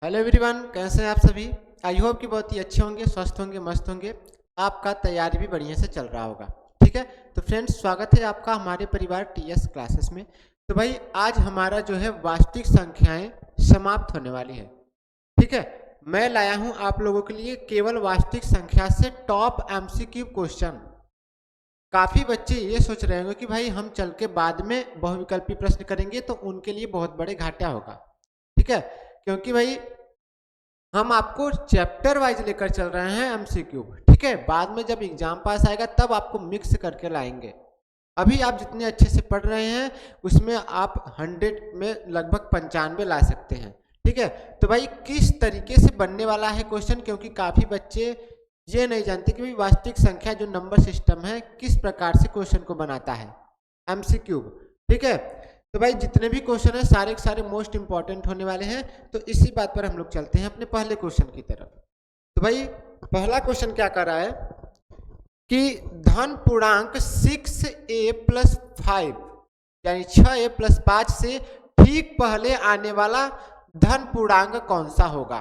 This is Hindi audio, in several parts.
हेलो एवरीवन, कैसे हैं आप सभी। आई होप कि बहुत ही अच्छे होंगे, स्वस्थ होंगे, मस्त होंगे। आपका तैयारी भी बढ़िया से चल रहा होगा। ठीक है, तो फ्रेंड्स स्वागत है आपका हमारे परिवार टीएस क्लासेस में। तो भाई आज हमारा जो है वास्तविक संख्याएं समाप्त होने वाली है। ठीक है, मैं लाया हूं आप लोगों के लिए केवल वास्तविक संख्या से टॉप एमसीक्यू क्वेश्चन। काफी बच्चे ये सोच रहे होंगे कि भाई हम चल के बाद में बहुविकल्पी प्रश्न करेंगे तो उनके लिए बहुत बड़े घाटा होगा। ठीक है, क्योंकि भाई हम आपको चैप्टर वाइज लेकर चल रहे हैं एमसीक्यू। ठीक है, बाद में जब एग्जाम पास आएगा तब आपको मिक्स करके लाएंगे। अभी आप जितने अच्छे से पढ़ रहे हैं उसमें आप 100 में लगभग 95 ला सकते हैं। ठीक है, तो भाई किस तरीके से बनने वाला है क्वेश्चन, क्योंकि काफी बच्चे ये नहीं जानते कि भाई वास्तविक संख्या जो नंबर सिस्टम है किस प्रकार से क्वेश्चन को बनाता है एमसीक्यू। ठीक है, तो भाई जितने भी क्वेश्चन है सारे के सारे मोस्ट इंपॉर्टेंट होने वाले हैं। तो इसी बात पर हम लोग चलते हैं अपने पहले क्वेश्चन की तरफ। तो भाई पहला क्वेश्चन क्या कर रहा है कि धन पूर्णांक 6a + 5 यानी 6a + 5 से ठीक पहले आने वाला धन पूर्णांक कौन सा होगा।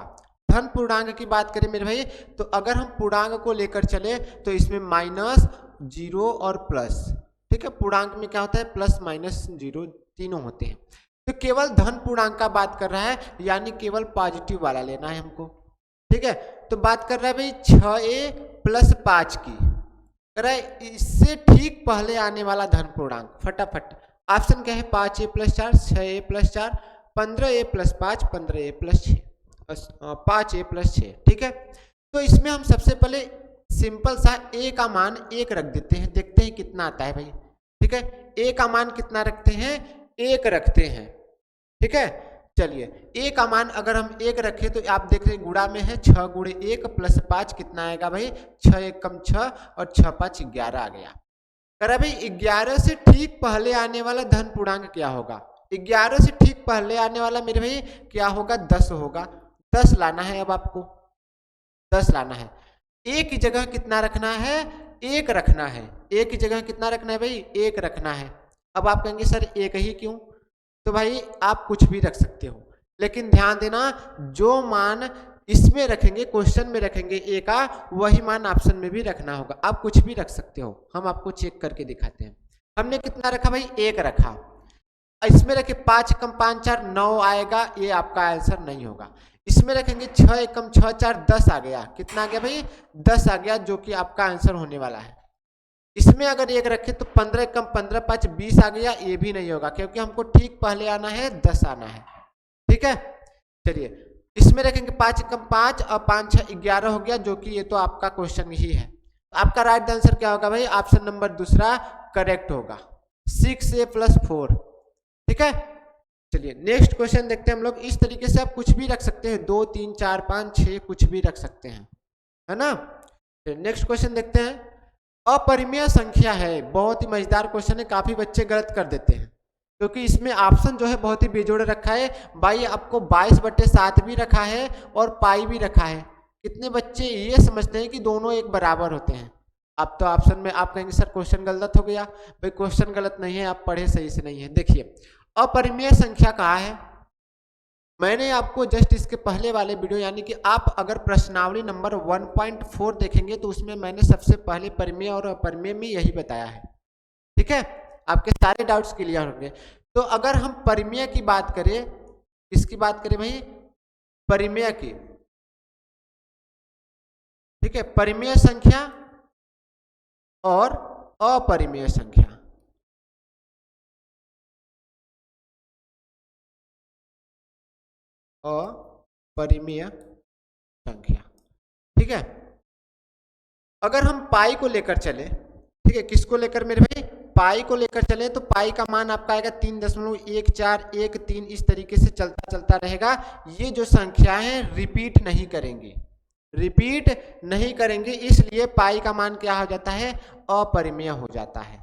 धन पूर्णांक की बात करें मेरे भाई, तो अगर हम पूर्णांक को लेकर चले तो इसमें माइनस, जीरो और प्लस। ठीक है, पूर्णांक में क्या होता है, प्लस माइनस जीरो तीनों होते हैं। तो केवल धन पूर्णांक का बात कर रहा है, यानी केवल पॉजिटिव वाला लेना है हमको। ठीक है, तो बात कर रहा है भाई 6a + 5 की, कर रहा है इससे ठीक पहले आने वाला धन पूर्णांक। फटाफट ऑप्शन क्या है, 5a + 4, 6a + 4, 15a + 5, 15a + 6, 5a + 6। ठीक है, तो इसमें हम सबसे पहले सिंपल सा a का मान 1 रख देते हैं, देखते हैं कितना आता है भाई। ठीक है, a का मान कितना रखते हैं, 1 रखते हैं। ठीक है, चलिए a का मान अगर हम 1 रखें तो आप देख रहे हैं गुणा में है, 6 × 1 + 5 कितना आएगा भाई, 6 × 1 = 6 और 6 × 5 = 11 आ गया। कह भाई 11 से ठीक पहले आने वाला धन पूर्णांक क्या होगा। 11 से ठीक पहले आने वाला मेरे भाई क्या होगा, 10 होगा। 10 लाना है, अब आपको 10 लाना है। a की जगह कितना रखना है, 1 रखना है। a की जगह कितना रखना है भाई, 1 रखना है। अब आप कहेंगे सर 1 ही क्यों, तो भाई आप कुछ भी रख सकते हो, लेकिन ध्यान देना जो मान इसमें रखेंगे, क्वेश्चन में रखेंगे a का, वही मान ऑप्शन में भी रखना होगा। आप कुछ भी रख सकते हो, हम आपको चेक करके दिखाते हैं। हमने कितना रखा भाई, 1 रखा। इसमें रखे 5 × 5 = 4, 9 आएगा, ये आपका आंसर नहीं होगा। इसमें रखेंगे 6 × 1 = 6, 4 10 आ गया। कितना आ गया भाई, 10 आ गया, जो कि आपका आंसर होने वाला है। इसमें अगर 1 रखे तो 15 × 15 = 5, 20 आ गया, ये भी नहीं होगा, क्योंकि हमको ठीक पहले आना है, 10 आना है। ठीक है, चलिए इसमें रखेंगे 5 × 5 और 5 × 6 = 11 हो गया, जो कि ये तो आपका क्वेश्चन ही है। आपका राइट आंसर क्या होगा भाई, ऑप्शन नंबर दूसरा करेक्ट होगा, 6a + 4। ठीक है, चलिए नेक्स्ट क्वेश्चन देखते हैं हम लोग। इस तरीके से आप कुछ भी रख सकते हैं, 2 3 4 5 6 कुछ भी रख सकते हैं, है ना। नेक्स्ट क्वेश्चन देखते हैं। अपरिमेय संख्या है, बहुत ही मजेदार क्वेश्चन है, काफी बच्चे गलत कर देते हैं, क्योंकि इसमें ऑप्शन जो है बहुत ही बेजोड़ रखा है भाई। आपको 22/7 भी रखा है और पाई भी रखा है। कितने बच्चे ये समझते हैं कि दोनों एक बराबर होते हैं। अब तो ऑप्शन में आप कहेंगे सर क्वेश्चन गलत हो गया। भाई क्वेश्चन गलत नहीं है, आप पढ़े सही से नहीं है। देखिए अपरिमेय संख्या कहाँ है, मैंने आपको जस्ट इसके पहले वाले वीडियो यानी कि आप अगर प्रश्नावली नंबर 1.4 देखेंगे तो उसमें मैंने सबसे पहले परिमेय और अपरिमेय में यही बताया है। ठीक है, आपके सारे डाउट्स क्लियर होंगे। तो अगर हम परिमेय की बात करें, किसकी बात करें भाई, परिमेय की। ठीक है, परिमेय संख्या और अपरिमेय संख्या। अपरिमेय संख्या। ठीक है, अगर हम पाई को लेकर चले, ठीक है, किसको लेकर मेरे भाई, पाई को लेकर चले, तो पाई का मान आपका आएगा 3.1413। इस तरीके से चलता चलता रहेगा। ये जो संख्या है रिपीट नहीं करेंगे, रिपीट नहीं करेंगे, इसलिए पाई का मान क्या हो जाता है, अपरिमेय हो जाता है।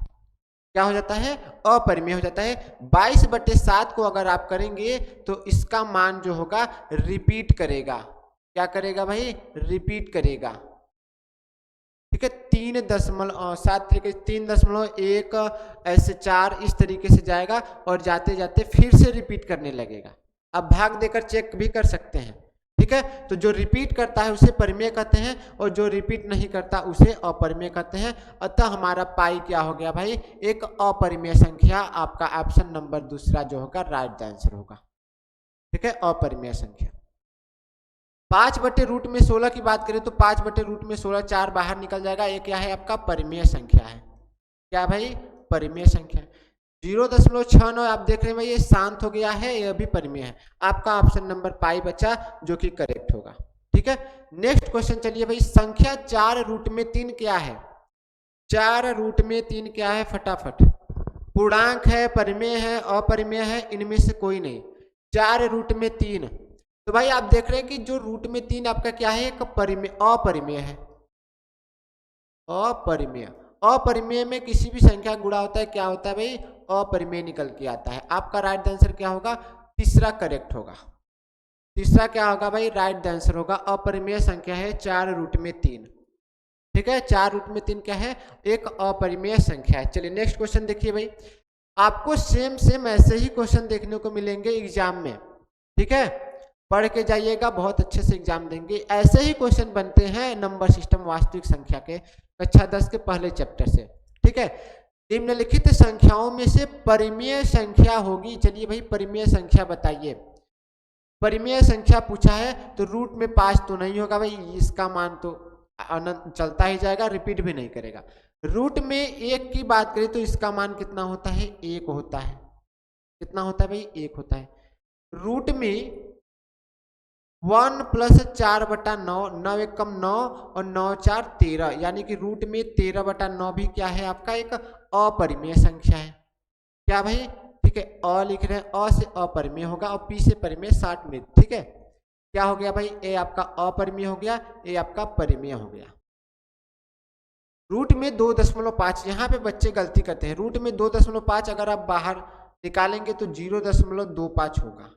क्या हो जाता है, अपरिमेय हो जाता है। 22/7 को अगर आप करेंगे तो इसका मान जो होगा रिपीट करेगा। क्या करेगा भाई, रिपीट करेगा। ठीक है, 3.7 ऐसे 4 इस तरीके से जाएगा और जाते जाते फिर से रिपीट करने लगेगा। अब भाग देकर चेक भी कर सकते हैं। ठीक है। तो जो रिपीट करता है उसे परिमेय कहते हैं और जो रिपीट नहीं करता उसे अपरिमेय कहते हैं। अतः हमारा पाई क्या हो गया भाई, एक अपरिमेय संख्या। आपका ऑप्शन नंबर दूसरा जो होगा राइट आंसर होगा, ठीक है, अपरिमेय संख्या। 5/√16 की बात करें तो 5/√16 4 बाहर निकल जाएगा। ये क्या है, आपका परिमेय संख्या है। क्या भाई, परिमेय संख्या। 0.69 आप देख रहे हैं भाई, ये शांत हो गया है, ये भी परिमेय है। आपका ऑप्शन नंबर पाई बचा जो कि करेक्ट होगा, ठीक है। नेक्स्ट क्वेश्चन चलिए भाई, संख्या 4√3 क्या है? 4√3 क्या है, फटाफट। पूर्णांक है, परिमेय है, अपरिमेय है, इनमें से कोई नहीं। 4√3, तो भाई आप देख रहे हैं कि जो √3 आपका क्या है, एक परिमेय, अपरिमेय है। अपरिमेय, अपरिमेय में किसी भी संख्या गुणा होता है, क्या होता है भाई, अपरिमेय निकल के आता है। आपका राइट आंसर क्या होगा, तीसरा करेक्ट होगा। तीसरा क्या होगा भाई, राइट आंसर होगा। अपरिमेय संख्या है 4√3, ठीक है। 4√3 क्या है, एक अपरिमेय संख्या है। चलिए नेक्स्ट क्वेश्चन देखिए भाई, आपको सेम ऐसे ही क्वेश्चन देखने को मिलेंगे एग्जाम में, ठीक है। पढ़ के जाइएगा, बहुत अच्छे से एग्जाम देंगे। ऐसे ही क्वेश्चन बनते हैं नंबर सिस्टम वास्तविक संख्या के कक्षा 10 के पहले चैप्टर से, ठीक है। निम्नलिखित संख्याओं में से परिमेय संख्या होगी। चलिए भाई, परिमेय संख्या बताइए। परिमेय संख्या पूछा है तो रूट में 5 तो नहीं होगा भाई, इसका मान तो अनंत चलता ही जाएगा, रिपीट भी नहीं करेगा। रूट में 1 की बात करें तो इसका मान कितना होता है, 1 होता है। कितना होता है भाई, 1 होता है। रूट में 1 + 4/9, 9 × 1 = 9 और 9 × 4 = 13, यानी कि रूट में 13/9 भी क्या है, आपका एक अपरिमेय संख्या है। क्या भाई, ठीक है, अ लिख रहे हैं, अ से अपरिमेय होगा और पी से परिमेय 60 में, ठीक है। क्या हो गया भाई, ए आपका अपरिमेय हो गया, ए आपका परिमेय हो गया। रूट में 2.5, यहाँ पे बच्चे गलती करते हैं। रूट में 2.5 अगर आप बाहर निकालेंगे तो 0.25 होगा।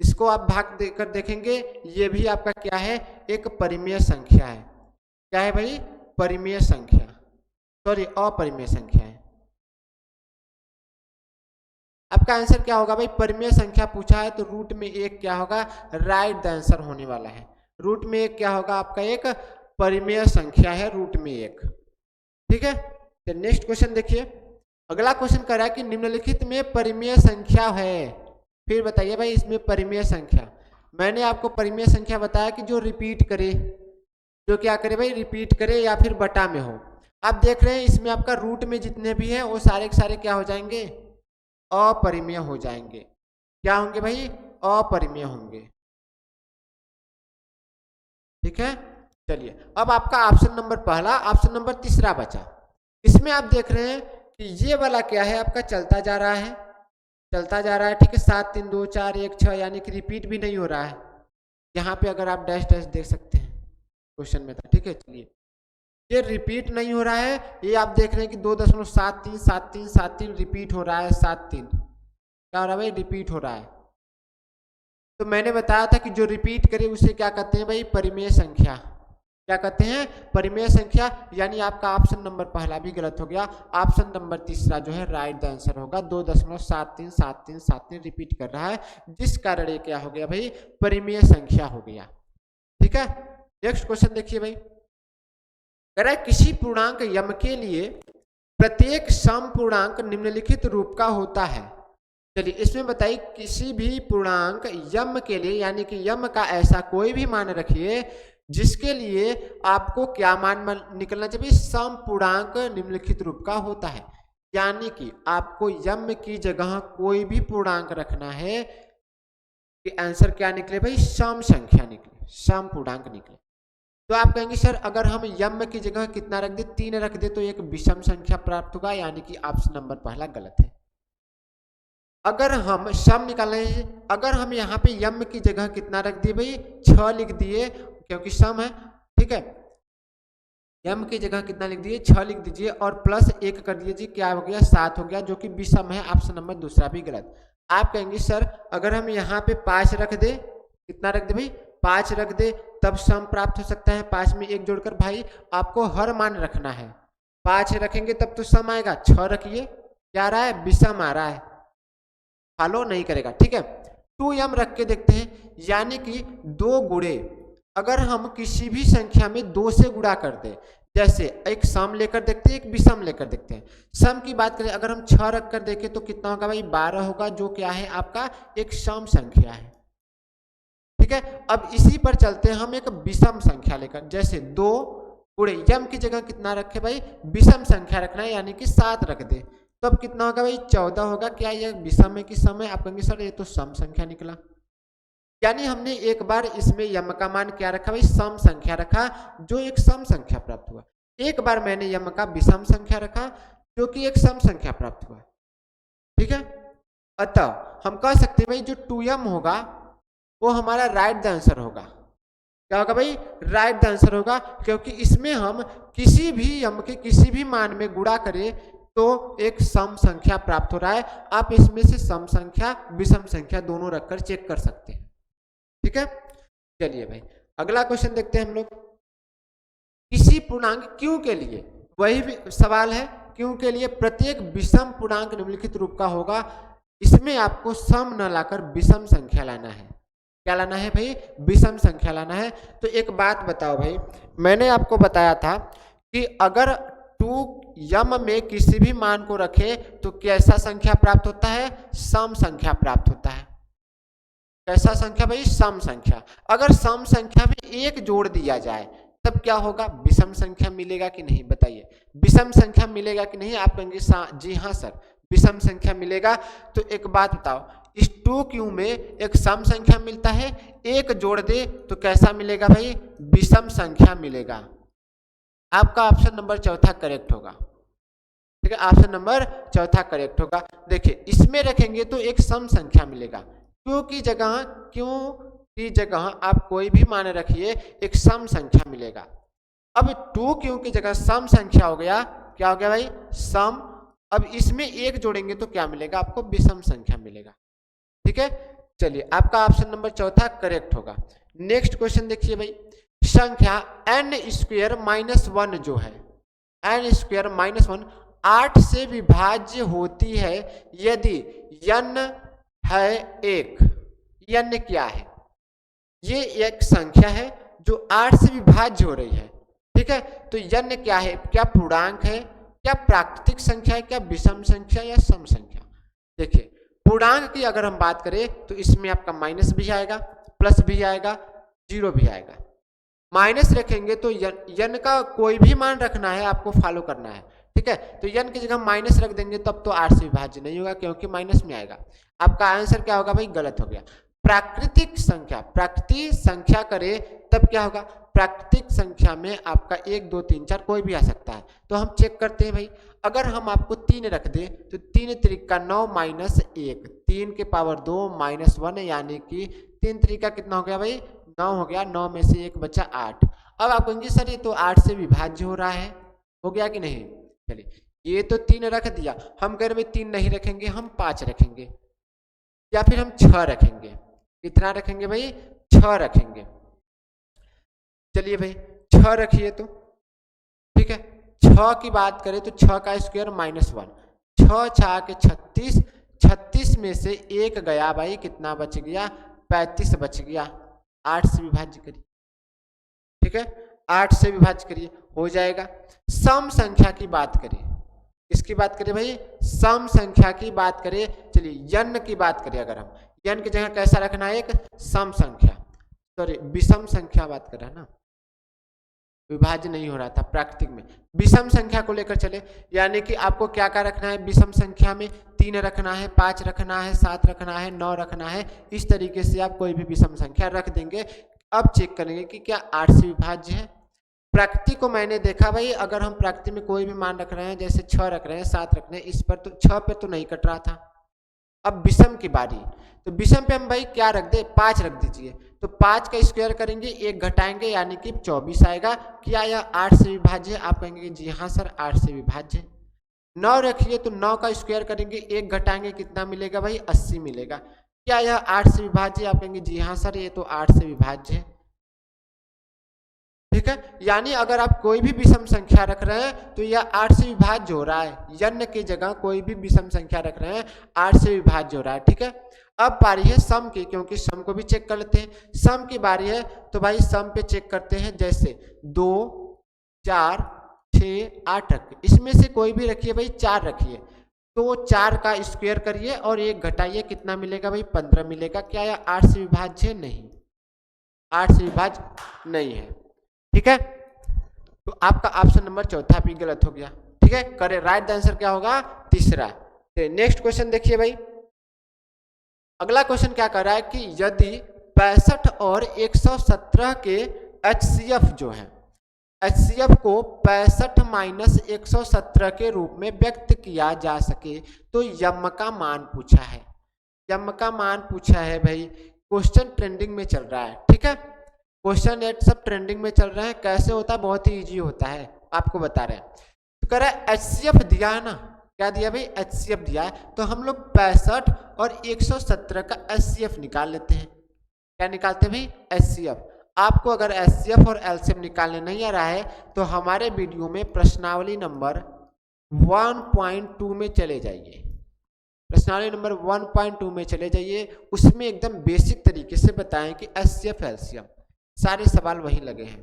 इसको आप भाग देकर देखेंगे, ये भी आपका क्या है, एक परिमेय संख्या है। क्या है भाई, परिमेय संख्या, सॉरी अपरिमेय संख्या है। आपका आंसर क्या होगा भाई, परिमेय संख्या पूछा है तो रूट में 1 क्या होगा, राइट आंसर होने वाला है। रूट में 1 क्या होगा, आपका एक परिमेय संख्या है, रूट में 1, ठीक है। तो नेक्स्ट क्वेश्चन देखिए, अगला क्वेश्चन कह रहा है कि निम्नलिखित में परिमेय संख्या है। फिर बताइए भाई, इसमें परिमेय संख्या, मैंने आपको परिमेय संख्या बताया कि जो रिपीट करे, जो क्या करे भाई, रिपीट करे या फिर बटा में हो। आप देख रहे हैं इसमें आपका रूट में जितने भी हैं वो सारे के सारे क्या हो जाएंगे, अपरिमेय हो जाएंगे। क्या होंगे भाई, अपरिमेय होंगे, ठीक है। चलिए अब आपका ऑप्शन नंबर पहला, ऑप्शन नंबर तीसरा बचा। इसमें आप देख रहे हैं कि ये वाला क्या है, आपका चलता जा रहा है, चलता जा रहा है, ठीक है। 7 3 2 4 1 6, यानी कि रिपीट भी नहीं हो रहा है। यहाँ पे अगर आप डैश डैश देख सकते हैं, क्वेश्चन में था, ठीक है। चलिए, ये रिपीट नहीं हो रहा है, ये आप देख रहे हैं कि 2.73 रिपीट हो रहा है, 7 3 क्या हो रहा है भाई, रिपीट हो रहा है। तो मैंने बताया था कि जो रिपीट करे उसे क्या कहते हैं भाई, परिमेय संख्या। क्या कहते हैं, परिमेय संख्या। यानी आपका ऑप्शन नंबर पहला भी गलत हो गया। ऑप्शन नंबर तीसरा जो है राइट आंसर होगा। 2.73 रिपीट कर रहा है, जिस कारण ये क्या हो गया भाई, परिमेय संख्या हो गया, ठीक है। नेक्स्ट क्वेश्चन देखिए भाई, कह रहा है किसी पूर्णांक यम के लिए प्रत्येक सम पूर्णांक निम्नलिखित रूप का होता है। चलिए इसमें बताइए, किसी भी पूर्णांक यम के लिए, यानी कि यम का ऐसा कोई भी मान रखिए जिसके लिए आपको क्या मान निकलना चाहिए, सम पूर्णांक निम्नलिखित रूप का होता है। यानी कि आपको यम की जगह कोई भी पूर्णांक रखना है कि आंसर क्या निकले भाई, सम संख्या निकले, सम पूर्णांक निकले। तो आप कहेंगे सर अगर हम यम की जगह कितना रख दे, 3 रख दे तो एक विषम संख्या प्राप्त होगा, यानी कि ऑप्शन नंबर पहला गलत है। अगर हम सम निकालने हैं, अगर हम यहाँ पे यम की जगह कितना रख दिए भाई, 6 लिख दिए, क्योंकि सम है, ठीक है। यम की जगह कितना लिख दिए, 6 लिख दीजिए और प्लस 1 कर दीजिए, क्या हो गया, 7 हो गया, जो कि विषम है। ऑप्शन नंबर दूसरा भी गलत। आप कहेंगे सर अगर हम यहाँ पे 5 रख दे, कितना रख दे भाई, 5 रख दे, तब सम प्राप्त हो सकता है। 5 में 1 जोड़कर भाई आपको हर मान रखना है, 5 रखेंगे तब तो सम आएगा। 6 रखिए, क्या आ रहा है, विषम आ रहा है, फॉलो नहीं करेगा, ठीक है। 2m रख के देखते हैं, यानी कि 2 गुणे अगर हम किसी भी संख्या में 2 से गुणा कर दें, जैसे एक सम लेकर देखते हैं, एक विषम लेकर देखते हैं। सम की बात करें अगर हम 6 रख कर देखें तो कितना होगा भाई 12 होगा, जो क्या है आपका एक सम संख्या है। ठीक है, अब इसी पर चलते हैं हम एक विषम संख्या लेकर, जैसे 2 गुणे यम की जगह कितना रखे भाई विषम संख्या रखना है, यानी कि 7 रख दे तो अब कितना होगा भाई 14 होगा। क्या यह विषम है कि सम है? आप कहेंगे सर ये तो सम संख्या निकला। यानी हमने एक बार इसमें यम का मान क्या रखा भाई सम संख्या रखा, जो एक सम संख्या प्राप्त हुआ। एक बार मैंने यम का विषम संख्या रखा जो कि एक सम संख्या प्राप्त हुआ। ठीक है, अतः हम कह सकते हैं भाई जो 2m होगा वो हमारा राइट द आंसर होगा। क्या होगा भाई राइट द आंसर होगा, क्योंकि इसमें हम किसी भी यम के किसी भी मान में गुणा करें तो एक सम संख्या प्राप्त हो रहा है। आप इसमें से सम संख्या विषम संख्या दोनों रखकर चेक कर सकते हैं। ठीक है, चलिए भाई अगला क्वेश्चन देखते हैं हम लोग। किसी पूर्णांक q के लिए वही भी सवाल है, q के लिए प्रत्येक विषम पूर्णांक निम्नलिखित रूप का होगा। इसमें आपको सम न लाकर विषम संख्या लाना है। क्या लाना है भाई विषम संख्या लाना है। तो एक बात बताओ भाई, मैंने आपको बताया था कि अगर 2m में किसी भी मान को रखे तो कैसा संख्या प्राप्त होता है? सम संख्या प्राप्त होता है। कैसा संख्या भाई सम संख्या। अगर सम संख्या में 1 जोड़ दिया जाए तब क्या होगा? विषम संख्या मिलेगा कि नहीं? बताइए विषम संख्या मिलेगा कि नहीं? आप कहेंगे जी हाँ सर विषम संख्या मिलेगा। तो एक बात बताओ, इस 2q में एक सम संख्या मिलता है, 1 जोड़ दे तो कैसा मिलेगा भाई? विषम संख्या मिलेगा। आपका ऑप्शन नंबर चौथा करेक्ट होगा। ठीक है, ऑप्शन नंबर चौथा करेक्ट होगा। देखिए इसमें रखेंगे तो एक सम संख्या मिलेगा। क्यों की जगह आप कोई भी मान रखिए एक सम संख्या मिलेगा। अब 2q की जगह सम संख्या हो गया, क्या हो गया भाई सम। अब इसमें 1 जोड़ेंगे तो क्या मिलेगा? आपको विषम संख्या मिलेगा। ठीक है, चलिए आपका ऑप्शन नंबर चौथा करेक्ट होगा। नेक्स्ट क्वेश्चन देखिए भाई, संख्या n² -1 जो है n² -1 8 से विभाज्य होती है यदि n है 1। n क्या है? ये एक संख्या है जो 8 से विभाज्य हो रही है। ठीक है, तो n क्या है? क्या पूर्णांक है, क्या प्राकृतिक संख्या है, क्या विषम संख्या या सम संख्या? देखिए पूर्णांक की अगर हम बात करें तो इसमें आपका माइनस भी आएगा, प्लस भी आएगा, जीरो भी आएगा। माइनस रखेंगे तो n का कोई भी मान रखना है, आपको फॉलो करना है। ठीक है, तो n की जगह माइनस रख देंगे तब तो 8 से विभाज्य नहीं होगा क्योंकि माइनस में आएगा। आपका आंसर क्या होगा भाई? गलत हो गया। प्राकृतिक संख्या, प्राकृतिक संख्या करे तब क्या होगा? प्राकृतिक संख्या में आपका 1 2 3 4 कोई भी आ सकता है। तो हम चेक करते हैं भाई, अगर हम आपको 3 रख दें तो 3 त्रिका 9 -1, 3 के पावर 2 -1 यानी कि 3 त्रिका कितना हो गया भाई? 9 हो गया। 9 में से 1 बचा 8। अब आप कहेंगे सर ये तो 8 से विभाज्य हो रहा है, हो गया कि नहीं? चलिए ये तो 3 रख दिया, हम कह रहे भाई 3 नहीं रखेंगे, हम 5 रखेंगे या फिर हम 6 रखेंगे। कितना रखेंगे भाई? 6 रखेंगे। चलिए भाई 6 रखिए तो ठीक है। 6 की बात करें तो 6 का स्क्वायर -1, 6 6 के 36, 36 में से 1 गया भाई, कितना बच गया? 35 बच गया। 8 से विभाज्य करिए। ठीक है, 8 से विभाज्य करिए, हो जाएगा। सम संख्या की बात करें, इसकी बात करें भाई सम संख्या की बात करें। चलिए n की बात करें, अगर हम n की जगह कैसा रखना है? एक सम संख्या, सॉरी विषम संख्या बात कर रहा है ना, विभाज्य नहीं हो रहा था प्राकृतिक में। विषम संख्या को लेकर चले, यानी कि आपको क्या क्या रखना है विषम संख्या में? 3 रखना है, 5 रखना है, 7 रखना है, 9 रखना है। इस तरीके से आप कोई भी विषम संख्या रख देंगे। अब चेक करेंगे कि क्या 8 से विभाज्य है। प्राकृतिक को मैंने देखा भाई, अगर हम प्राकृतिक में कोई भी मान रख रहे हैं, जैसे 6 रख रहे हैं, 7 रख रहे हैं, इस पर तो 6 पर तो नहीं कट रहा था। अब विषम की बारी, तो विषम पे हम भाई क्या रख दे? 5 रख दीजिए। तो 5 का स्क्वायर करेंगे, 1 घटाएंगे यानी कि 24 आएगा। क्या यह 8 से विभाज्य है? आप कहेंगे जी हाँ सर 8 से विभाज्य है। 9 रखिए तो 9 का स्क्वायर करेंगे, 1 घटाएंगे, कितना मिलेगा भाई? 80 मिलेगा। क्या यह 8 से विभाज्य है? आप कहेंगे जी हाँ सर ये तो 8 से विभाज्य है। ठीक है, यानी अगर आप कोई भी विषम संख्या रख रहे हैं तो यह 8 से विभाज्य हो रहा है। n की जगह कोई भी विषम संख्या रख रहे हैं 8 से विभाज्य हो रहा है। ठीक है, अब बारी है सम की, क्योंकि सम को भी चेक कर लेते हैं। सम की बारी है तो भाई सम पे चेक करते हैं। जैसे 2 4 6 8 रखिए, इसमें से कोई भी रखिए भाई, 4 रखिए तो 4 का स्क्वायर करिए और 1 घटाइए, कितना मिलेगा भाई 15 मिलेगा। क्या यह 8 से विभाज्य? नहीं, 8 से विभाज्य नहीं है। ठीक है, तो आपका ऑप्शन नंबर चौथा भी गलत हो गया। ठीक है, करे राइट आंसर क्या होगा? तीसरा। नेक्स्ट क्वेश्चन देखिए भाई, अगला क्वेश्चन क्या कर रहा है कि यदि 65 और 117 के HCF जो है, HCF को 65 माइनस 117 के रूप में व्यक्त किया जा सके तो यम का मान पूछा है। यम का मान पूछा है भाई, क्वेश्चन ट्रेंडिंग में चल रहा है। ठीक है, क्वेश्चन एट सब ट्रेंडिंग में चल रहे हैं। कैसे होता है? बहुत ही इजी होता है, आपको बता रहे हैं। तो कह रहा है HCF दिया है ना, क्या दिया भाई? HCF दिया है, तो हम लोग 65 और 117 का HCF निकाल लेते हैं। क्या निकालते हैं भाई? HCF। आपको अगर HCF और LCM निकालने नहीं आ रहा है तो हमारे वीडियो में प्रश्नावली नंबर 1.2 में चले जाइए। प्रश्नावली नंबर 1.2 में चले जाइए, उसमें एकदम बेसिक तरीके से बताएं कि HCF LCM सारे सवाल वही लगे हैं।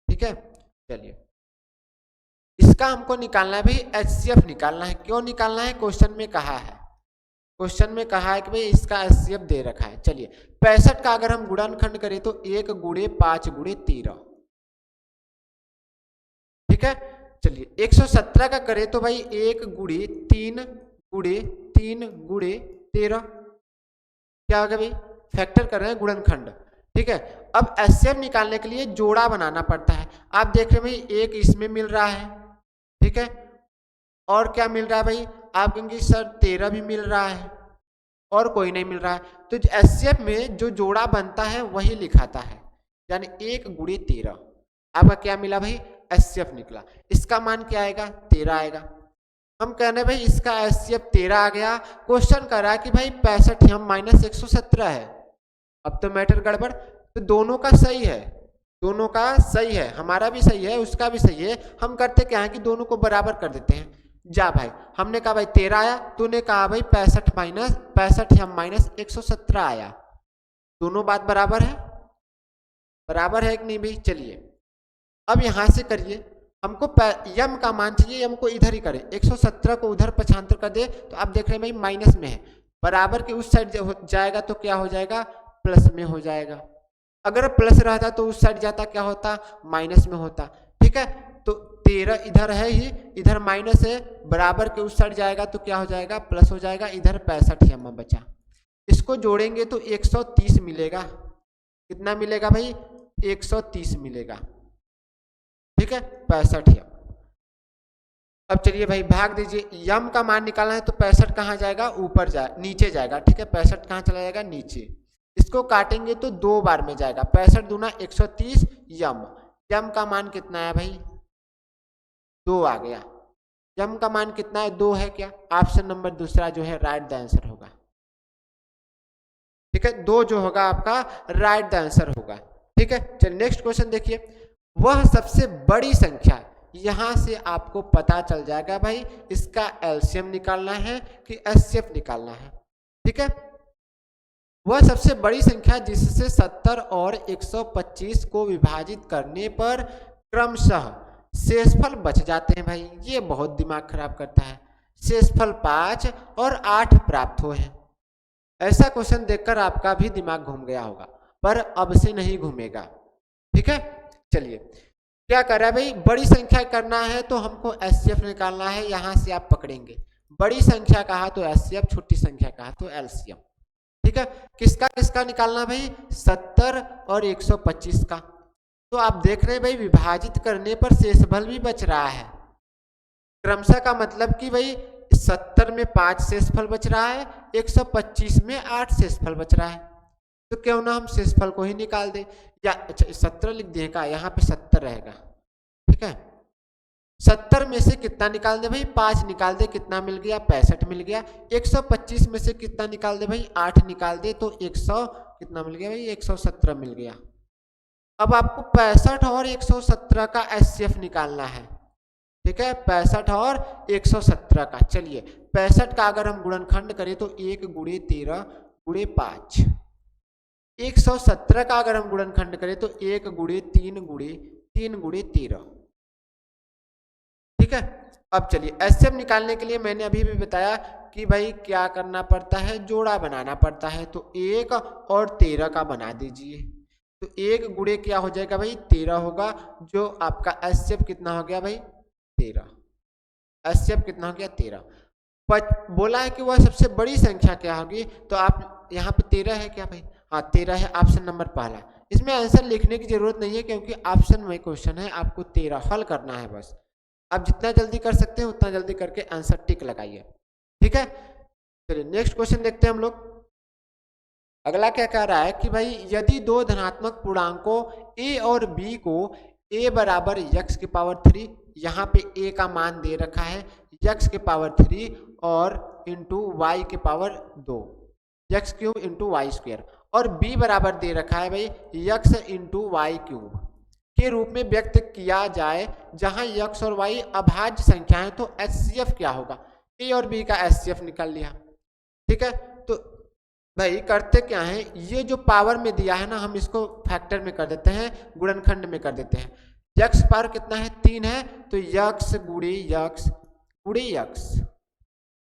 ठीक है, चलिए इसका हमको निकालना है भाई, HCF निकालना है। क्यों निकालना है? क्वेश्चन में कहा है, क्वेश्चन में कहा है कि भाई इसका HCF दे रखा है। चलिए 65 का अगर हम गुणनखंड करें तो 1 गुणे 5 गुणे 13। ठीक है, चलिए 117 का करें तो भाई 1 गुणे 3 गुणे 3 गुणे 13। क्या होगा भाई? फैक्टर कर रहे हैं, गुणनखंड। ठीक है, अब HCF निकालने के लिए जोड़ा बनाना पड़ता है। आप देख रहे हैं भाई, एक इसमें मिल रहा है। ठीक है, और क्या मिल रहा है भाई? आप कहेंगे सर 13 भी मिल रहा है और कोई नहीं मिल रहा है। तो HCF में जो जोड़ा बनता है वही लिखाता है, यानी 1 गुणे 13। आपका क्या मिला भाई? HCF निकला। इसका मान क्या आएगा? 13 आएगा। हम कह रहे हैं भाई इसका HCF 13 आ गया। क्वेश्चन कर रहा है कि भाई 65 हम माइनस 117 है। अब तो मैटर गड़बड़, तो दोनों का सही है, दोनों का सही है, हमारा भी सही है उसका भी सही है। हम करते क्या है कि दोनों को बराबर कर देते हैं। जा भाई, हमने कहा भाई 13 आया, तूने कहा भाई 65 हम माइनस 117 आया। दोनों बात बराबर है, बराबर है कि नहीं भाई? चलिए अब यहां से करिए, हमको यम का मान चाहिए, यम को इधर ही करें, 117 को उधर पक्षांतर कर दे तो आप देख रहे हैं भाई माइनस में है, बराबर के उस साइड जाएगा तो क्या हो जाएगा? प्लस में हो जाएगा। अगर प्लस रहता तो उस साइड जाता क्या होता? माइनस में होता। ठीक है, तो 13 इधर है ही, इधर माइनस है, बराबर के उस साइड जाएगा तो क्या हो जाएगा? प्लस हो जाएगा। इधर 65 यम बचा, इसको जोड़ेंगे तो 130 मिलेगा। कितना मिलेगा भाई? 130 मिलेगा। ठीक है, 65 यम। अब चलिए भाई भाग दीजिए, यम का मान निकालना है तो 65 कहाँ जाएगा? ऊपर नीचे जाएगा। ठीक है, 65 कहाँ चला जाएगा? नीचे। इसको काटेंगे तो 2 बार में जाएगा, 65 दूना 130 यम। यम का मान कितना है भाई? 2 आ गया। यम का मान कितना है? 2 है। क्या ऑप्शन नंबर दूसरा जो है राइट द आंसर होगा। ठीक है, 2 जो होगा आपका राइट द आंसर होगा। ठीक है, चलिए नेक्स्ट क्वेश्चन देखिए, वह सबसे बड़ी संख्या, यहां से आपको पता चल जाएगा भाई इसका LCM निकालना है कि HCF निकालना है। ठीक है, वह सबसे बड़ी संख्या जिससे 70 और 125 को विभाजित करने पर क्रमशः शेषफल बच जाते हैं। भाई ये बहुत दिमाग खराब करता है। शेषफल 5 और 8 प्राप्त हुए हैं। ऐसा क्वेश्चन देखकर आपका भी दिमाग घूम गया होगा, पर अब से नहीं घूमेगा। ठीक है, चलिए क्या कर रहा है भाई? बड़ी संख्या करना है तो हमको HCF निकालना है। यहां से आप पकड़ेंगे, बड़ी संख्या कहा तो HCF, छोटी संख्या कहा तो LCM। ठीक है, किसका किसका निकालना भाई? 70 और 125 का। तो आप देख रहे हैं भाई विभाजित करने पर शेषफल भी बच रहा है। क्रमशः का मतलब कि भाई 70 में 5 शेषफल बच रहा है, 125 में 8 शेषफल बच रहा है। तो क्यों ना हम शेषफल को ही निकाल दे, या अच्छा 70 लिख दिए का, यहाँ पे 70 रहेगा। ठीक है, 70 में से कितना निकाल दे भाई? 5 निकाल दे, कितना मिल गया? 65 मिल गया। 125 में से कितना निकाल दे भाई? 8 निकाल दे तो 100 कितना मिल गया भाई? 117 मिल गया। अब आपको 65 और 117 का HCF निकालना है। ठीक है, 65 और 117 का। चलिए 65 का अगर हम गुणनखंड करें तो 1 गुणे 13 गुणे 5। 117 का अगर हम गुणनखंड करें तो 1 गुणे 3 गुणे 3 गुणे 13। ठीक है। अब चलिए एचसीएफ निकालने के लिए मैंने अभी भी बताया कि भाई क्या करना पड़ता है, जोड़ा बनाना पड़ता है। तो 1 और 13 का बना दीजिए। तो 1 गुणे क्या हो जाएगा भाई 13 होगा, जो आपका एचसीएफ कितना हो गया भाई 13। एचसीएफ कितना हो गया 13। बोला है कि वह सबसे बड़ी संख्या क्या होगी, तो आप यहाँ पे 13 है क्या भाई, हाँ 13 है, ऑप्शन नंबर पहला। इसमें आंसर लिखने की जरूरत नहीं है क्योंकि ऑप्शन में क्वेश्चन है, आपको 13 हल करना है बस। आप जितना जल्दी कर सकते हैं उतना जल्दी करके आंसर टिक लगाइए। ठीक है, चलिए नेक्स्ट क्वेश्चन देखते हैं हम लोग। अगला क्या कह रहा है कि भाई यदि दो धनात्मक पूर्णांकों a और b को a बराबर x की पावर 3, यहाँ पे a का मान दे रखा है x के पावर 3 और इंटू वाई के power 2, x cube into y square, और b बराबर दे रखा है भाई x इंटू वाई क्यूब के रूप में व्यक्त किया जाए, जहां x और y अभाज्य संख्या है, तो एचसीएफ क्या होगा। a और b का एचसीएफ निकाल लिया। ठीक है, तो भाई करते क्या है, ये जो पावर में दिया है ना, हम इसको फैक्टर में कर देते हैं, गुणनखंड में कर देते हैं। x पावर कितना है 3 है, तो x गुणे x गुणे x।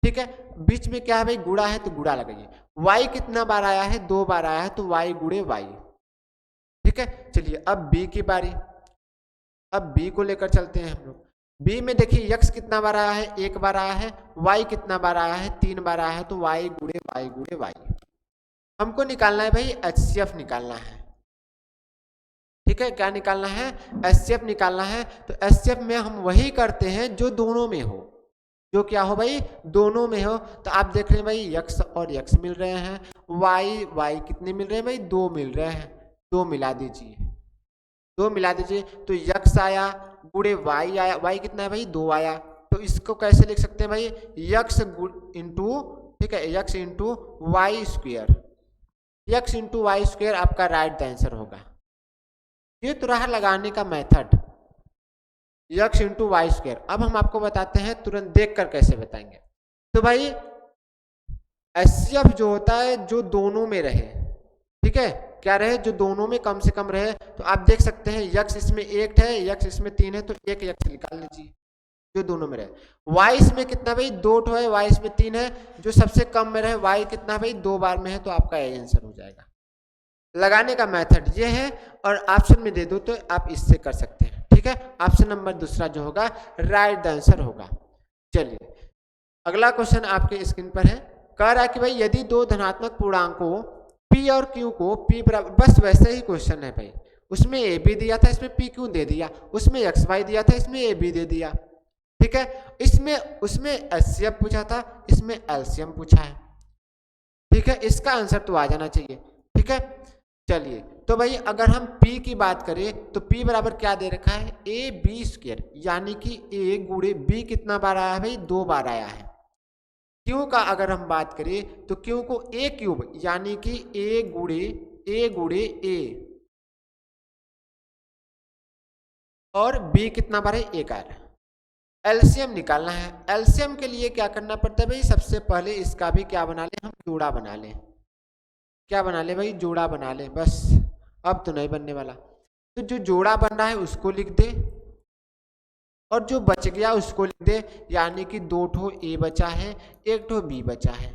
ठीक है, बीच में क्या है भाई गुणा है, तो गुणा लगाइए। y कितना बार आया है 2 बार आया है, तो y गुणे y। ठीक है, चलिए अब b की बारी। अब b को लेकर चलते हैं हम लोग। b में देखिए x कितना बार आया है 1 बार आया है, y कितना बार आया है 3 बार आया है, तो y गुणे y गुणे y। हमको निकालना है भाई एचसीएफ निकालना है। ठीक है, क्या निकालना है, एचसीएफ निकालना है। तो एचसीएफ में हम वही करते हैं जो दोनों में हो, जो क्या हो भाई दोनों में हो। तो आप देख रहे हैं भाई x और x मिल रहे हैं, y कितने मिल रहे हैं भाई 2 मिल रहे हैं, 2 मिला दीजिए, 2 मिला दीजिए। तो x आया गुणे y आया, y कितना है भाई 2 आया। तो इसको कैसे लिख सकते हैं भाई x इंटू, ठीक है x into y square, x into y square आपका राइट आंसर होगा। ये तो रहा लगाने का method, x into y square. अब हम आपको बताते हैं तुरंत देख कर कैसे बताएंगे। तो भाई एचसीएफ जो होता है जो दोनों में रहे, ठीक है क्या रहे, जो दोनों में कम से कम रहे। तो आप देख सकते हैं x इसमें 1 है, x इसमें 3 है, तो एक x निकाल लीजिए जो दोनों में रहे। y इसमें कितना भाई 2 है, y इसमें 3 है, जो सबसे कम में रहे y कितना भाई 2 बार में है, तो आपका ये आंसर हो जाएगा। लगाने का मेथड ये है, और ऑप्शन में दे दो तो आप इससे कर सकते हैं। ठीक है, ऑप्शन नंबर दूसरा जो होगा राइट आंसर होगा। चलिए अगला क्वेश्चन आपके स्क्रीन पर है, कह रहा है कि भाई यदि दो धनात्मक पूर्णांकों p और q को p बराबर, बस वैसे ही क्वेश्चन है भाई, उसमें a b दिया था इसमें p q दे दिया, उसमें x y दिया था इसमें a b दे दिया। ठीक है, इसमें उसमें एचसीएफ पूछा था, इसमें एलसीएम पूछा है। ठीक है, इसका आंसर तो आ जाना चाहिए। ठीक है, चलिए तो भाई अगर हम p की बात करें तो p बराबर क्या दे रखा है ए बी स्क्वायर, यानी कि a गुणे b कितना बार आया है भाई 2 बार आया है। q का अगर हम बात करें तो q को a क्यूब, यानी कि a गुणे a, और b कितना बार है 1 आया है। एलसीएम निकालना है। एलसीएम के लिए क्या करना पड़ता है भाई, सबसे पहले इसका भी क्या बना ले, हम जोड़ा बना लें। क्या बना ले भाई, जोड़ा बना ले बस, अब तो नहीं बनने वाला। तो जो जोड़ा बन रहा है उसको लिख दे, और जो बच गया उसको लिख दे, यानी कि 2 ठो ए बचा है, 1 ठो बी बचा है।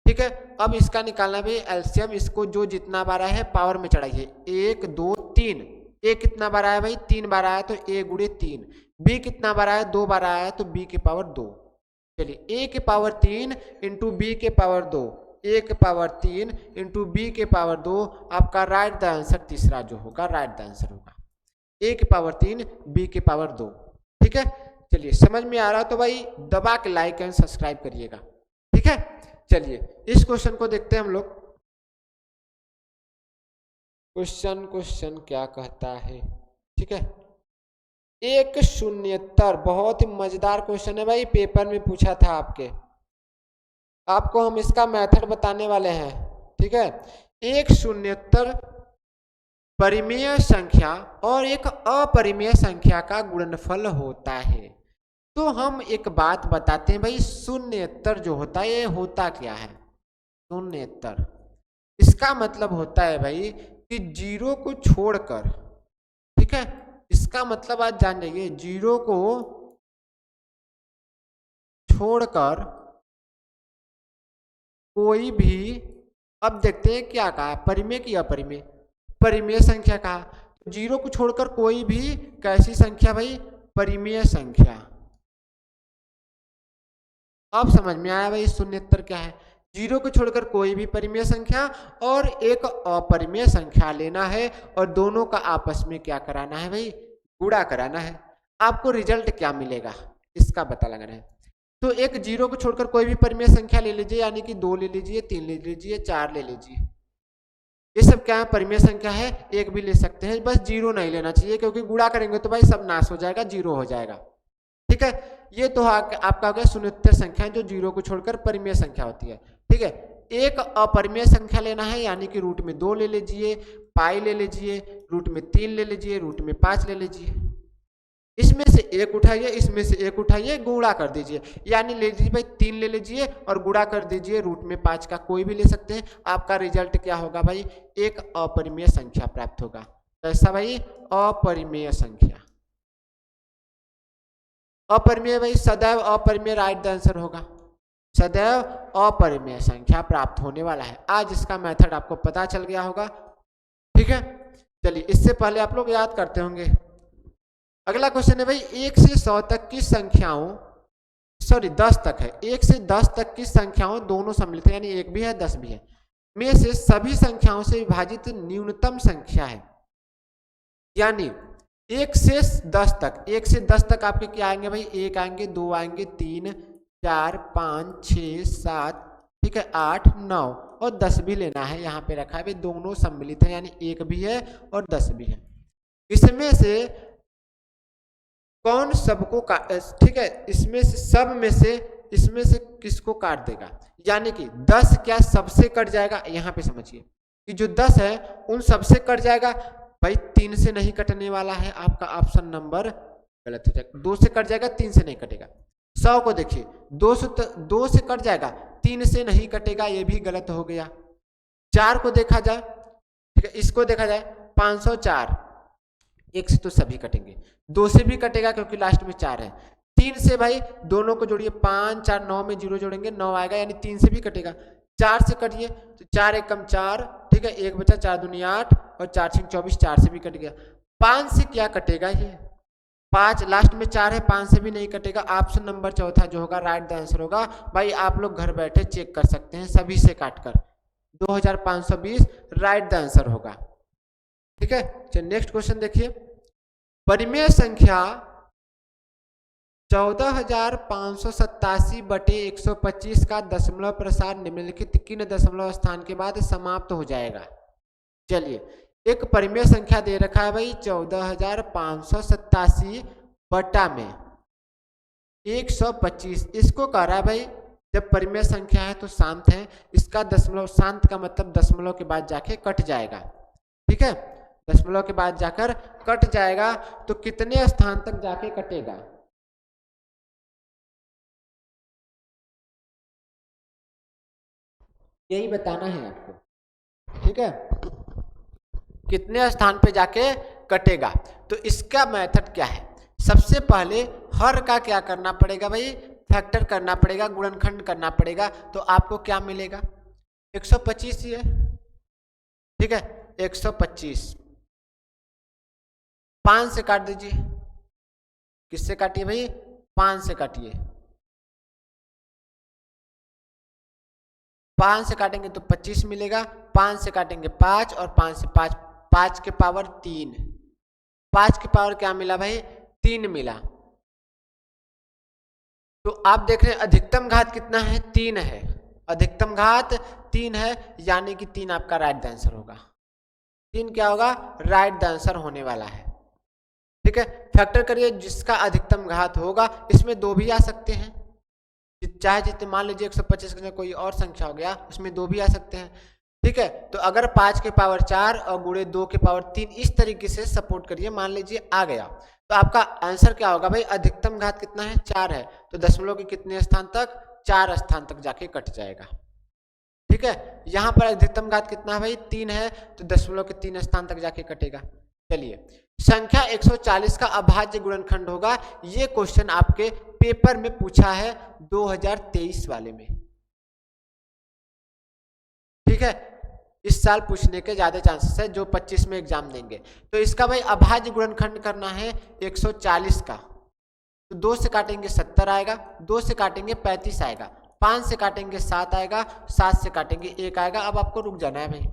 ठीक है, अब इसका निकालना भाई एलसीएम, इसको जो जितना बार आया है पावर में चढ़ाइए, 1 2 3। ए कितना बार आया भाई 3 बार आया, तो a गुणे 3। बी कितना बार आया 2 बार आया, तो b के पावर 2। चलिए a के पावर 3 इंटू बी के पावर 2, a के पावर 3 इंटू बी के पावर 2, आपका राइट आंसर तीसरा जो होगा राइट आंसर होगा, a के पावर 3 b के पावर 2। ठीक है, चलिए समझ में आ रहा तो भाई दबा के लाइक एंड सब्सक्राइब करिएगा। ठीक है, चलिए इस क्वेश्चन को देखते हैं हम लोग। क्वेश्चन क्या कहता है। ठीक है, 170, बहुत ही मजेदार क्वेश्चन है भाई, पेपर में पूछा था आपके, आपको हम इसका मेथड बताने वाले हैं। ठीक है, 170 परिमेय संख्या और एक अपरिमेय संख्या का गुणनफल होता है। तो हम एक बात बताते हैं भाई, 70 जो होता है ये होता क्या है। 0 इसका मतलब होता है भाई कि 0 को छोड़कर, ठीक है, इसका मतलब आज जान जाइए, 0 को छोड़कर कोई भी, अब देखते हैं क्या कहा, परिमेय की अपरिमेय, परिमेय संख्या कहा। 0 को छोड़कर कोई भी कैसी संख्या भाई, परिमेय संख्या। अब समझ में आया भाई 0 क्या है। 0 को छोड़कर कोई भी परिमेय संख्या और एक अपरिमेय संख्या लेना है और दोनों का आपस में क्या कराना है भाई, गुणा कराना है। आपको रिजल्ट क्या मिलेगा इसका पता लगाना है। तो एक 0 को छोड़कर कोई भी परिमेय संख्या ले लीजिए, यानी कि 2 ले लीजिए, 3 ले लीजिए, 4 ले लीजिए, ये सब क्या है, परिमेय संख्या है। एक भी ले सकते हैं, बस 0 नहीं लेना चाहिए, क्योंकि गुणा करेंगे तो भाई सब नाश हो जाएगा, 0 हो जाएगा। ठीक है, ये तो आपका हो गया 0 संख्या जो 0 को छोड़कर परिमेय संख्या होती है। ठीक है, एक अपरिमेय संख्या लेना है, यानी कि रूट में 2 ले लीजिए, पाई ले लीजिए, रूट में 3 ले लीजिए, रूट में 5 ले लीजिए, इसमें से एक उठाइए, इसमें से एक उठाइए, गुणा कर दीजिए, यानी ले लीजिए भाई 3 ले लीजिए और गुणा कर दीजिए रूट में 5 का, कोई भी ले सकते हैं। आपका रिजल्ट क्या होगा भाई, एक अपरिमेय संख्या प्राप्त होगा। कैसा भाई, अपरिमेय संख्या। अपरिमेय भाई सदैव अपरिमेय राइट द आंसर होगा, सदैव अपरिमेय संख्या प्राप्त होने वाला है। आज इसका मेथड आपको पता चल गया होगा। ठीक है, चलिए इससे पहले आप लोग याद करते होंगे। अगला क्वेश्चन है भाई 1 से 100 तक की संख्याओं, सॉरी 10 तक है, 1 से 10 तक की संख्याओं दोनों सम्मिलित है, यानी 1 भी है 10 भी है, में से सभी संख्याओं से विभाजित न्यूनतम संख्या है। यानी 1 से 10 तक, 1 से 10 तक आपके क्या आएंगे भाई, 1 आएंगे, 2 आएंगे, 3, 4, 5, 6, 7, ठीक है, 8, 9 और 10 भी लेना है। यहाँ पे रखा है भाई दोनों सम्मिलित है, यानी 1 भी है और 10 भी है। इसमें से कौन सबको काट, ठीक है, इसमें से सब में से, इसमें से किसको काट देगा, यानी कि 10 क्या सबसे कट जाएगा। यहाँ पे समझिए कि जो 10 है उन सबसे कट जाएगा भाई, 3 से नहीं कटने वाला है, आपका ऑप्शन नंबर गलत हो जाएगा। 2 से कट जाएगा, 3 से नहीं कटेगा। 100 को देखिए, 2 से कट जाएगा, 3 से नहीं कटेगा, ये भी गलत हो गया। 4 को देखा जाए, ठीक है, इसको देखा जाए 504, 1 से तो सभी कटेंगे, 2 से भी कटेगा क्योंकि लास्ट में 4 है। 3 से भाई दोनों को जोड़िए, 5, 4, 9 में 0 जोड़ेंगे 9 आएगा, यानी 3 से भी कटेगा। 4 से कटिए तो 4 एकम 4, ठीक है, 1 बचा, 4 दूनी 8 और 4 6 24, 4 से भी कट गया। 5 से क्या कटेगा, ये 5 लास्ट में 4 है, 5 से भी नहीं कटेगा। ऑप्शन नंबर चौथा जो होगा राइट द आंसर होगा। भाई आप लोग घर बैठे चेक कर सकते हैं, सभी से काटकर 2520 राइट द आंसर होगा। ठीक है, चलिए नेक्स्ट क्वेश्चन देखिए। परिमेय संख्या 14,587 बटे 125 का दशमलव प्रसार निम्नलिखित किन दशमलव स्थान के बाद समाप्त हो जाएगा। चलिए, एक परिमेय संख्या दे रखा है भाई 14,587 बटा में 125, इसको कह रहा है भाई जब परिमेय संख्या है तो शांत है, इसका दशमलव, शांत का मतलब दशमलव के बाद जाके कट जाएगा। ठीक है, दशमलव के बाद जाकर कट जाएगा, तो कितने स्थान तक जाके कटेगा, यही बताना है आपको। ठीक है, कितने स्थान पे जाके कटेगा। तो इसका मेथड क्या है, सबसे पहले हर का क्या करना पड़ेगा भाई, फैक्टर करना पड़ेगा, गुणनखंड करना पड़ेगा। तो आपको क्या मिलेगा, 125 ही है। ठीक है, 125 5 से काट दीजिए, किससे काटिए भाई, 5 से काटिए, 5 से काटेंगे तो 25 मिलेगा, 5 से काटेंगे 5 और 5 से 5, 5 के पावर 3, 5 के पावर क्या मिला भाई, 3 मिला। तो आप देख रहे हैं अधिकतम घात कितना है, 3 है, अधिकतम घात 3 है, यानी कि 3 आपका राइट आंसर होगा। 3 क्या होगा, राइट आंसर होने वाला है। ठीक है, फैक्टर करिए, जिसका अधिकतम घात होगा, इसमें 2 भी आ सकते हैं, चाहे जितने, मान लीजिए 125 का कोई और संख्या हो गया, उसमें 2 भी आ सकते हैं। ठीक है, तो अगर 5 के पावर 4 और गुणे 2 के पावर 3, इस तरीके से सपोर्ट करिए, मान लीजिए आ गया, तो आपका आंसर क्या होगा भाई, अधिकतम घात कितना है, 4 है, तो दशमलव के कितने स्थान तक, 4 स्थान तक जाके कट जाएगा। ठीक है। यहाँ पर अधिकतम घात कितना है भाई 3 है, तो दशमलव के 3 स्थान तक जाके कटेगा। चलिए, संख्या 140 का अभाज्य गुणनखंड होगा। ये क्वेश्चन आपके पेपर में पूछा है 2023 वाले में। ठीक है, इस साल पूछने के ज्यादा चांसेस है जो 25 में एग्जाम देंगे। तो इसका भाई अभाज्य गुणनखंड करना है 140 का, तो 2 से काटेंगे 70 आएगा, 2 से काटेंगे 35 आएगा, 5 से काटेंगे 7 आएगा, 7 से काटेंगे 1 आएगा। अब आपको रुक जाना है भाई।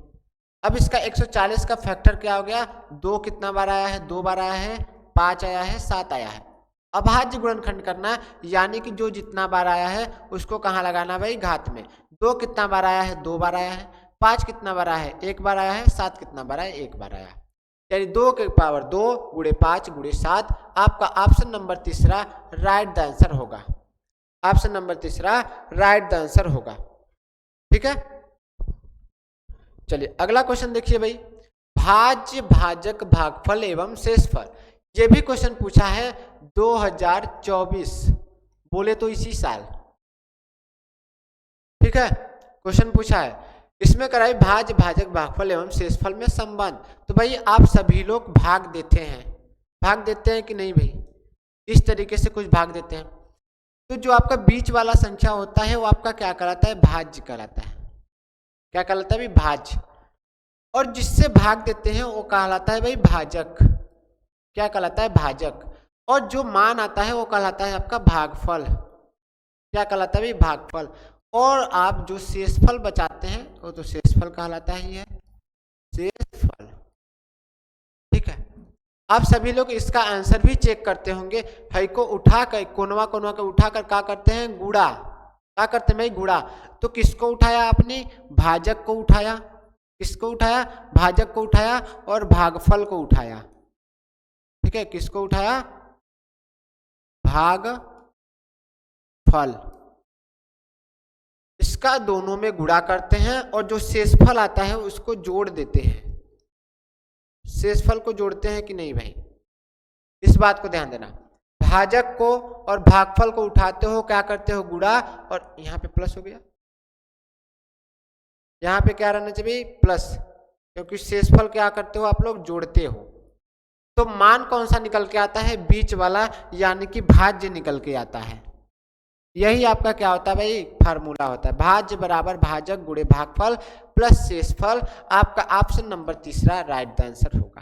अब इसका 140 का फैक्टर क्या हो गया, 2 कितना बार आया है, 2 बार आया है, 5 आया है, 7 आया है। अभाज्य गुणनखंड करना है, यानी कि जो जितना बार आया है उसको कहाँ लगाना भाई, घात में। 2 कितना बार आया है, 2 बार आया है। 5 कितना बार आया है, 1 बार आया है। 7 कितना बार आया है, 1 बार आया है। यानी 2 के पावर 2 गुणे 5 गुणे 7। आपका ऑप्शन नंबर तीसरा राइट द आंसर होगा। ऑप्शन नंबर तीसरा राइट द आंसर होगा। ठीक है, चलिए अगला क्वेश्चन देखिए भाई, भाज्य भाजक भागफल एवं शेषफल। ये भी क्वेश्चन पूछा है 2024, बोले तो इसी साल। ठीक है, क्वेश्चन पूछा है, इसमें कराई भाज्य भाजक भागफल एवं शेषफल में संबंध। तो भाई आप सभी लोग भाग देते हैं कि नहीं भाई, इस तरीके से कुछ भाग देते हैं। तो जो आपका बीच वाला संख्या होता है वो आपका क्या कहलाता है, भाज्य कहलाता है। क्या कहलाता है भाई, भाज्य। और जिससे भाग देते हैं वो कहलाता है भाई भाजक। क्या कहलाता है, भाजक। और जो मान आता है वो कहलाता है आपका भागफल। क्या कहलाता है भाई, भागफल। और आप जो शेषफल बचाते हैं वो तो शेषफल कहलाता ही है, शेषफल। ठीक है, आप सभी लोग इसका आंसर भी चेक करते होंगे। भाई को उठा कर कोनवा के उठा कर क्या करते हैं, गुड़ा। क्या करते हैं भाई, गुड़ा। तो किसको उठाया आपने, भाजक को उठाया। किसको उठाया, भाजक को उठाया और भागफल को उठाया। ठीक है, किसको उठाया, भागफल। इसका दोनों में गुणा करते हैं और जो शेषफल आता है उसको जोड़ देते हैं। शेषफल को जोड़ते हैं कि नहीं भाई, इस बात को ध्यान देना। भाजक को और भागफल को उठाते हो, क्या करते हो, गुणा। और यहाँ पे प्लस हो गया, यहाँ पे क्या रहना चाहिए, प्लस, क्योंकि शेषफल क्या करते हो आप लोग, जोड़ते हो। तो मान कौन सा निकल के आता है, बीच वाला, यानी कि भाज्य निकल के आता है। यही आपका क्या होता है भाई, फार्मूला होता है। भाज्य बराबर भाजक गुणे भागफल प्लस शेषफल। आपका ऑप्शन नंबर तीसरा राइट द आंसर होगा।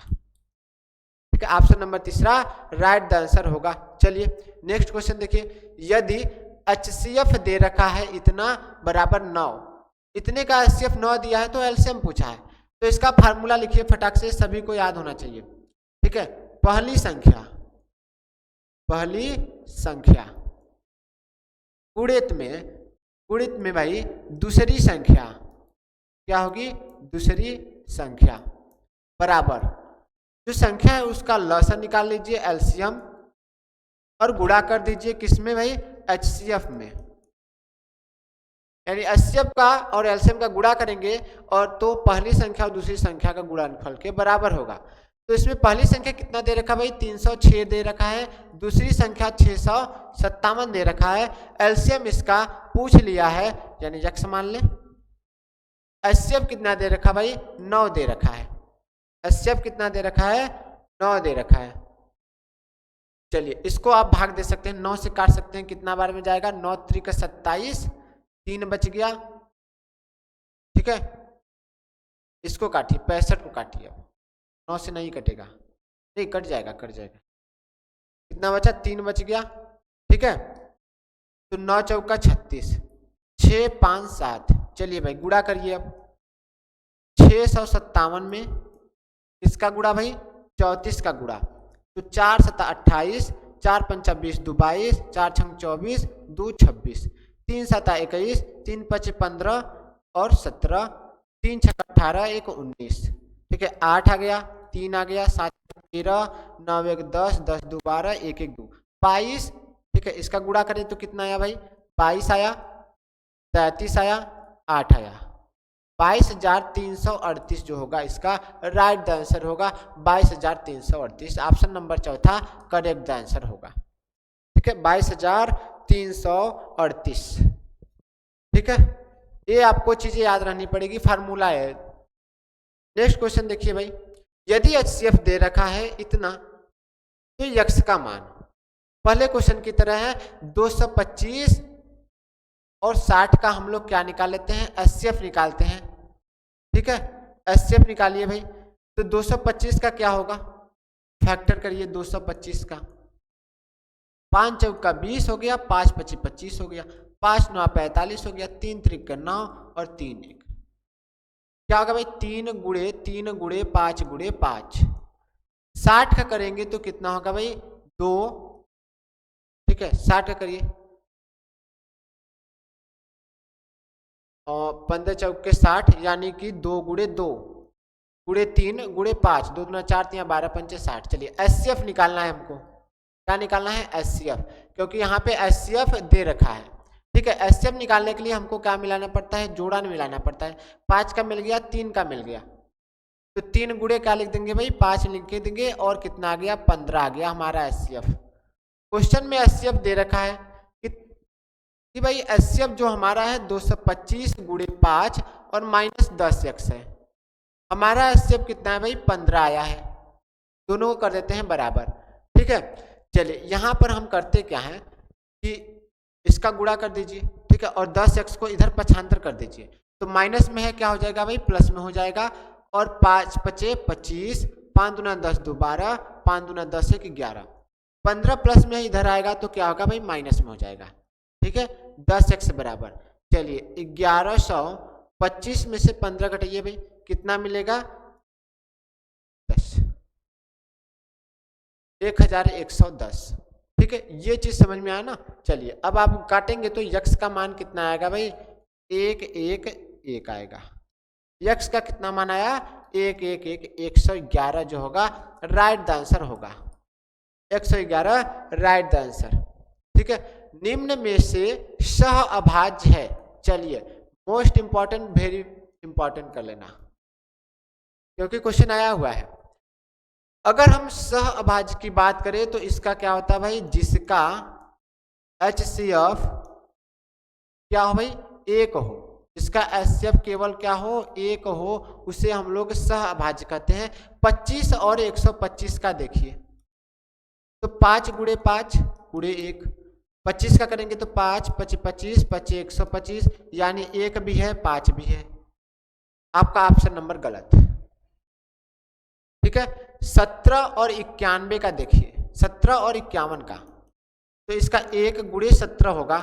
ठीक है, ऑप्शन नंबर तीसरा राइट द आंसर होगा। चलिए नेक्स्ट क्वेश्चन देखिए, यदि HCF दे रखा है इतना बराबर 9, इतने का HCF 9 दिया है तो एलसीएम पूछा है। तो इसका फार्मूला लिखिए फटाक से, सभी को याद होना चाहिए। ठीक है, पहली संख्या गुणित में भाई दूसरी संख्या क्या होगी, दूसरी संख्या बराबर जो संख्या है उसका लसाअ निकाल लीजिए एलसीएम और गुणा कर दीजिए किसमें भाई, HCF में। यानी HCF का और एलसीएम का गुणा करेंगे और तो पहली संख्या और दूसरी संख्या का गुणनफल के बराबर होगा। तो इसमें पहली संख्या कितना दे रखा है भाई, 306 दे रखा है। दूसरी संख्या 657 दे रखा है। एलसीएम इसका पूछ लिया है, यानी यक्स मान ले। HCF कितना दे रखा भाई, 9 दे रखा है। HCF कितना दे रखा है, 9 दे रखा है। चलिए इसको आप भाग दे सकते हैं, 9 से काट सकते हैं, कितना बार में जाएगा, 9 3 का 27, 3 बच गया। ठीक है, इसको काटिए, 65 को काटिए। 9 से नहीं कटेगा, नहीं कट जाएगा, कितना बचा, 3 बच गया। ठीक है, तो 9 चौका 36, 6 5 7। चलिए भाई गुणा करिए अब, 657 में इसका गुणा भाई 34 का गुणा, तो 4 7 28, 4 5 20 2 22, 4 6 24 2 26, 3 7 21, 3 5 15 और 17, 3 6 18 1 19। ठीक है, 8 आ गया, 3 आ गया, 7 13, 9 1 10, 10 2 12, 1 1 2 22। ठीक है, इसका गुणा करें तो कितना आया भाई, 22 आया, 33 आया, 8 आया, 22,338 जो होगा इसका राइट द आंसर होगा। 22,338 ऑप्शन नंबर चौथा करेक्ट द आंसर होगा। ठीक है, 22,338। ठीक है, ये आपको चीजें याद रहनी पड़ेगी, फार्मूला है। नेक्स्ट क्वेश्चन देखिए भाई, यदि HCF दे रखा है इतना तो यक्स का मान पहले क्वेश्चन की तरह है 225 और 60 का हम लोग क्या निकाल लेते हैं, HCF निकालते हैं। ठीक है, HCF निकालिए भाई। तो 225 का क्या होगा, फैक्टर करिए 225 का, 5 चौका 20 हो गया, 5 पची 25 हो गया, 5 9 45 हो गया, 3 त्रिक 9 और 3 1 क्या होगा भाई, 3 गुणे 5 गुणे 5। 60 का करेंगे तो कितना होगा भाई, 2। ठीक है, 60 का करिए और 15 चौके 60 यानी कि 2 गुणे 2 गुणे 3 गुणे 5, 2 दूना 4 3 12 पंचे 60। चलिए HCF निकालना है हमको, क्या निकालना है, HCF, क्योंकि यहाँ पे HCF दे रखा है। ठीक है, HCF निकालने के लिए हमको क्या मिलाना पड़ता है, जोड़ा मिलाना पड़ता है। 5 का मिल गया, 3 का मिल गया, तो 3 गुणे क्या लिख देंगे भाई, 5 लिख के देंगे और कितना आ गया, 15 आ गया हमारा HCF। क्वेश्चन में HCF दे रखा है कि भाई HCF जो हमारा है 225 गुणे 5 और माइनस 10x है। हमारा HCF कितना है भाई, 15 आया है। दोनों को कर देते हैं बराबर। ठीक है, चलिए यहाँ पर हम करते क्या है कि इसका गुणा कर दीजिए। ठीक है, और 10x को इधर पक्षांतर कर दीजिए, तो माइनस में है क्या हो जाएगा भाई, प्लस में हो जाएगा। और 5 पचे 25, 5 दूना 10 2 12, 5 दूना 10 1 11, 15 प्लस में इधर आएगा तो क्या होगा भाई, माइनस में हो जाएगा। ठीक है, 10x बराबर, चलिए 1125 में से 15 घटाइए भाई, कितना मिलेगा, 10, 1110। ठीक है, ये चीज समझ में आया ना। चलिए अब आप काटेंगे तो यक्स का मान कितना आएगा भाई, 1 1 1 आएगा। यक्स का कितना मान आया, 1 1 1 111 जो होगा राइट द आंसर होगा, 111 राइट द आंसर। ठीक है, निम्न में से सह अभाज्य है। चलिए मोस्ट इंपॉर्टेंट, वेरी इंपॉर्टेंट कर लेना क्योंकि क्वेश्चन आया हुआ है। अगर हम सह अभाज्य की बात करें तो इसका क्या होता है भाई, जिसका HCF क्या हो भाई, 1 हो, जिसका HCF केवल क्या हो, 1 हो, उसे हम लोग सह अभाज्य कहते हैं। 25 और 125 का देखिए, तो 5 गुणे 5 गुणे 1, 25 का करेंगे तो 5 पचे 25 पचे 125, यानी 1 भी है 5 भी है। आपका ऑप्शन नंबर गलत। ठीक है, 17 और 91 का देखिए, 17 और 51 का, तो इसका 1 गुणे 17 होगा,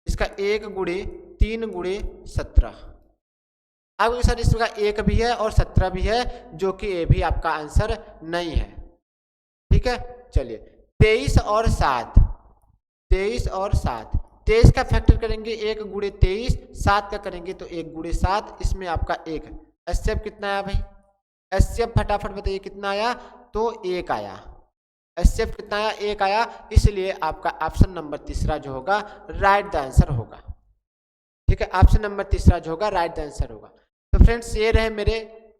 इसका 1 गुणे 3 गुणे 17। अब सर इसका 1 भी है और 17 भी है, जो कि ये भी आपका आंसर नहीं है। ठीक है, चलिए 23 और 7, 23 और 7, 23 का फैक्टर करेंगे 1 गुणे 23, 7 का करेंगे तो 1 गुणे 7, इसमें आपका 1। HCF कितना आया भाई, HCF फटाफट बताइए कितना आया, तो 1 आया। HCF कितना आया, 1 आया, इसलिए आपका ऑप्शन नंबर तीसरा जो होगा राइट द आंसर होगा। ठीक है, ऑप्शन नंबर तीसरा जो होगा राइट द आंसर होगा। तो फ्रेंड्स ये रहे मेरे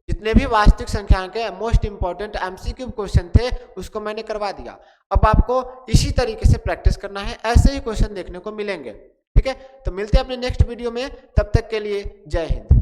जितने भी वास्तविक संख्याएं के मोस्ट इंपॉर्टेंट MCQ क्वेश्चन थे, उसको मैंने करवा दिया। अब आपको इसी तरीके से प्रैक्टिस करना है, ऐसे ही क्वेश्चन देखने को मिलेंगे। ठीक है, तो मिलते हैं अपने नेक्स्ट वीडियो में, तब तक के लिए जय हिंद।